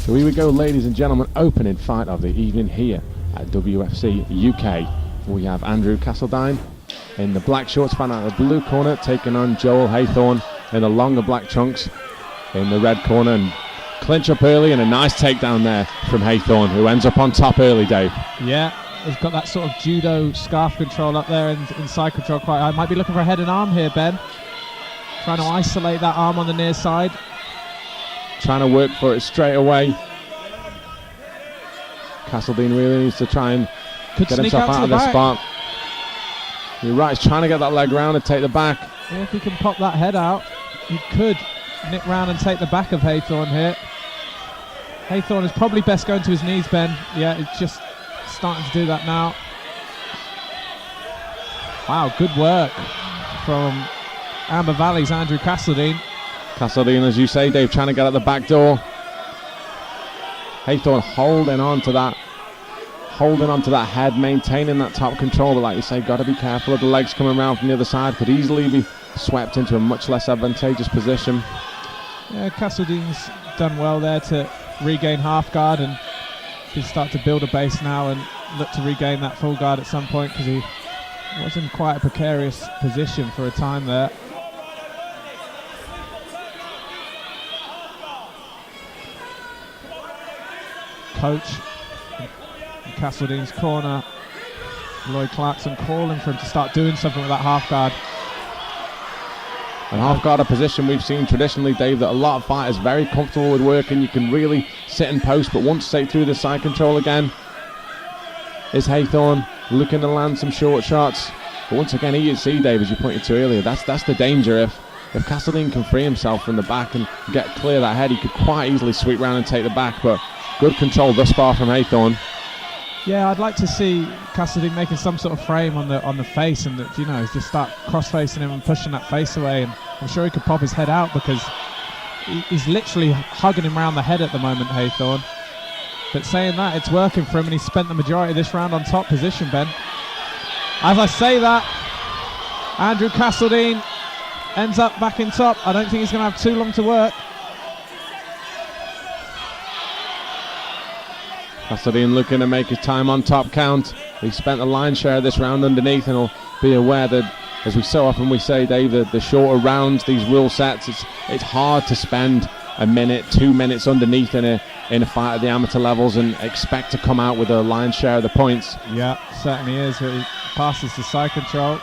So here we go, ladies and gentlemen, opening fight of the evening here at WFC UK. We have Andrew Castledine in the black shorts, fan out of the blue corner, taking on Joel Haythorne in the longer black trunks in the red corner, and clinch up early and a nice takedown there from Haythorne, who ends up on top early, Dave. Yeah, he's got that sort of judo scarf control up there and inside control quite high. Might be looking for a head and arm here, Ben. Trying to isolate that arm on the near side. Trying to work for it straight away. Castledine really needs to try and get himself out of this spot. You're right, he's trying to get that leg round and take the back. Yeah, if he can pop that head out, he could nick round and take the back of Haythorne here. Haythorne is probably best going to his knees, Ben. Yeah, it's just starting to do that now. Wow, good work from Amber Valley's Andrew Castledine. Castledine, as you say, Dave, trying to get at the back door. Haythorne holding on to that head, maintaining that top control, but like you say, got to be careful of the legs coming around from the other side. Could easily be swept into a much less advantageous position. Yeah, Castledine's done well there to regain half guard, and can start to build a base now and look to regain that full guard at some point, because he was in quite a precarious position for a time there. Coach in Castledine's corner, Lloyd Clarkson, calling for him to start doing something with that half guard. And half guard, a position we've seen traditionally, Dave, that a lot of fighters very comfortable with working. You can really sit and post, but once straight through the side control again is Haythorne looking to land some short shots. But once again, you see, Dave, as you pointed to earlier, that's the danger. If Castledine can free himself from the back and get clear that head, he could quite easily sweep round and take the back. But good control thus far from Haythorne. Yeah, I'd like to see Castledine making some sort of frame on the face, and just start cross-facing him and pushing that face away. And I'm sure he could pop his head out, because he's literally hugging him around the head at the moment, Haythorne. But saying that, it's working for him, and he's spent the majority of this round on top position, Ben. As I say that, Andrew Castledine ends up back in top. I don't think he's going to have too long to work. Castledine looking to make his time on top count. He spent the lion's share of this round underneath, and will be aware that, as we so often we say, Dave, the shorter rounds, these rule sets, it's hard to spend a minute, 2 minutes underneath in a fight at the amateur levels and expect to come out with a lion's share of the points. Yeah, certainly is. He passes the side control.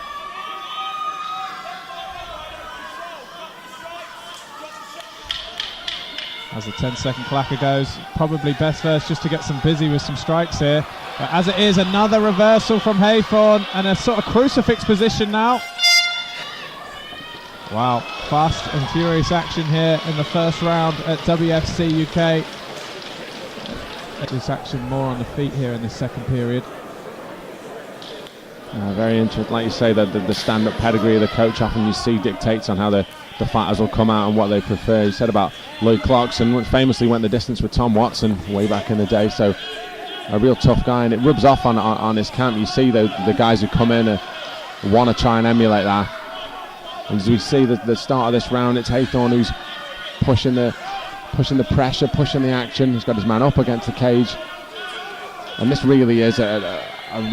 As the 10-second clacker goes, probably best first just to get some busy with some strikes here. But as it is, another reversal from Haythorne, and a sort of crucifix position now. Wow, fast and furious action here in the first round at WFC UK. This action more on the feet here in the second period. Very interesting. Like you say, the stand-up pedigree of the coach often you see dictates on how the fighters will come out and what they prefer. He said about Lloyd Clarkson, famously went the distance with Tom Watson way back in the day, so a real tough guy, and it rubs off on his camp. You see the guys who come in want to try and emulate that. And as we see the start of this round, it's Haythorne who's pushing the pressure, pushing the action. He's got his man up against the cage, and this really is a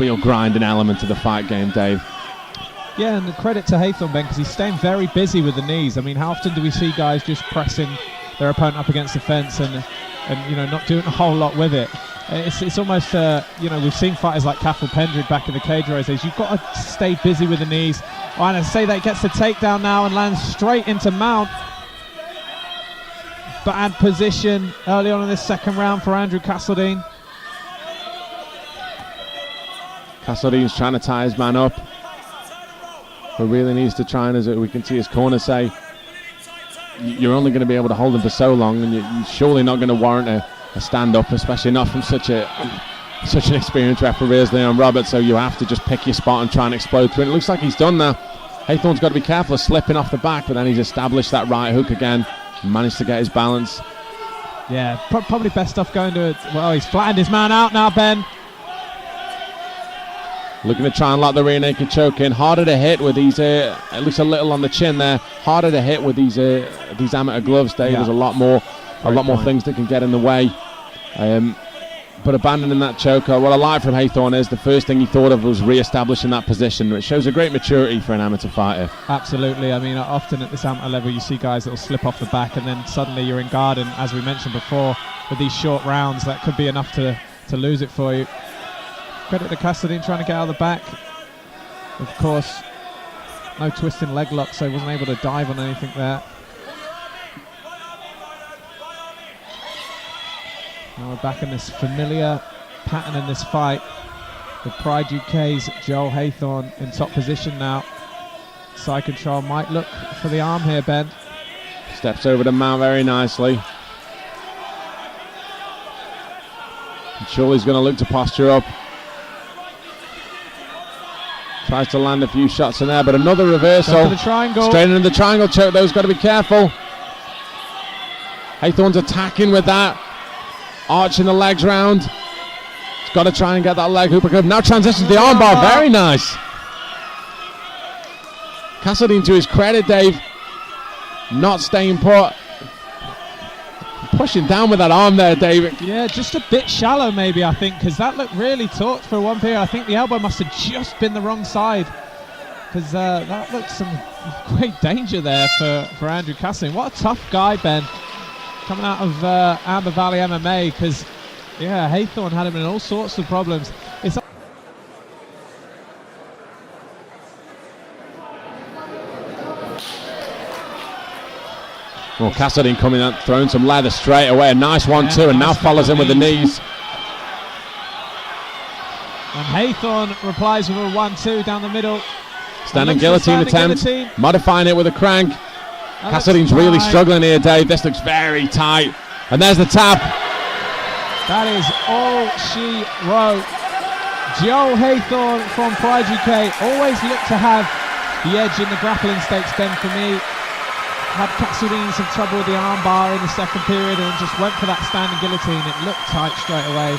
real grinding element to the fight game, Dave. Yeah, and the credit to Haythorne, Ben, because he's staying very busy with the knees. I mean, how often do we see guys just pressing their opponent up against the fence and not doing a whole lot with it? It's almost, we've seen fighters like Cathal Pendred back in the cage race days. You've got to stay busy with the knees. Oh, and I say that he gets the takedown now and lands straight into mount. Bad position early on in this second round for Andrew Castledine. Castledine's trying to tie his man up, but really needs to try and, as we can see his corner say, you're only going to be able to hold him for so long, and you're surely not going to warrant a stand-up, especially not from such an experienced referee as Leon Roberts. So you have to just pick your spot and try and explode through it. It looks like he's done now. Haythorne's got to be careful of slipping off the back, but then he's established that right hook again, managed to get his balance. Yeah, probably best stuff going to it. Well, he's flattened his man out now, Ben. Looking to try and lock the rear naked choke in. Harder to hit with these, at least a little on the chin there. Harder to hit with these amateur gloves, Dave. Yeah. There's a lot more things that can get in the way. But abandoning that choker, what I like from Haythorne is the first thing he thought of was re-establishing that position, which shows a great maturity for an amateur fighter. Absolutely. I mean, often at this amateur level you see guys that will slip off the back and then suddenly you're in guard, and as we mentioned before, with these short rounds that could be enough to lose it for you. Credit to Cassadine trying to get out of the back. Of course, no twisting leg lock, so he wasn't able to dive on anything there. Now we're back in this familiar pattern in this fight, with Pride UK's Joel Haythorne in top position now. Side control might look for the arm here, Ben. Steps over the mount very nicely. And Chorley's going to look to posture up. Tries to land a few shots in there, but another reversal. The triangle. Straight into the triangle choke, though. He's got to be careful. Haythorne's attacking with that. Arching the legs round. He's got to try and get that leg hook. Now transitions to the armbar. Very nice. Cassadine, to his credit, Dave, not staying put. Pushing down with that arm there, David. Yeah, just a bit shallow maybe, I think, because that looked really taut for one period. I think the elbow must have just been the wrong side, because that looked some great danger there for Andrew Cassadine. What a tough guy, Ben, coming out of Amber Valley MMA, because, yeah, Haythorne had him in all sorts of problems. It's Well, Cassadine coming out, throwing some leather straight away. A nice 1-2, and now follows in with the knees. And Haythorne replies with a 1-2 down the middle. Standing guillotine attempt, modifying it with a crank. Cassadine's really struggling here, Dave. This looks very tight. And there's the tap. That is all she wrote. Joel Haythorne from Pride UK always looked to have the edge in the grappling stakes, Ben, for me. Had Cassadine some trouble with the arm bar in the second period and just went for that standing guillotine. It looked tight straight away.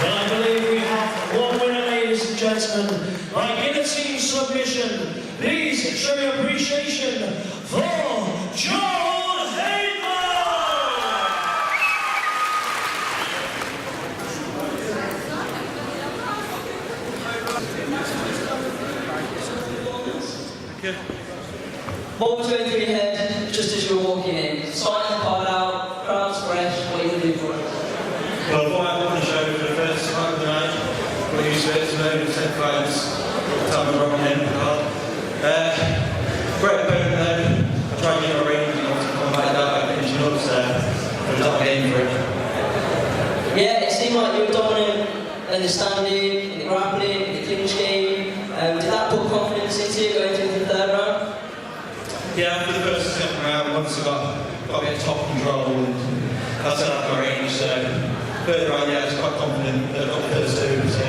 Well, I believe we have one winner, ladies and gentlemen, by guillotine submission. Please show your appreciation for Joel Haythorne! What was going through your head just as you were walking in? Signing the card out, crowd's fresh, what are you going to do for it? Well, before I put on the show for the first time of the night, we're used to it, so maybe 10 fights, time of running in the card. Great opponent though. I tried to get a ring, and obviously come back that by finishing up, so it was not a game for it. Yeah, it seemed like you were dominant in the standing, in the grappling, in the clinch game. Did that put confidence into you going into the third round? Yeah, after the first and second round, once I got a bit of top control, and I set up my range, so third round, yeah, I was quite confident that I got the first two, so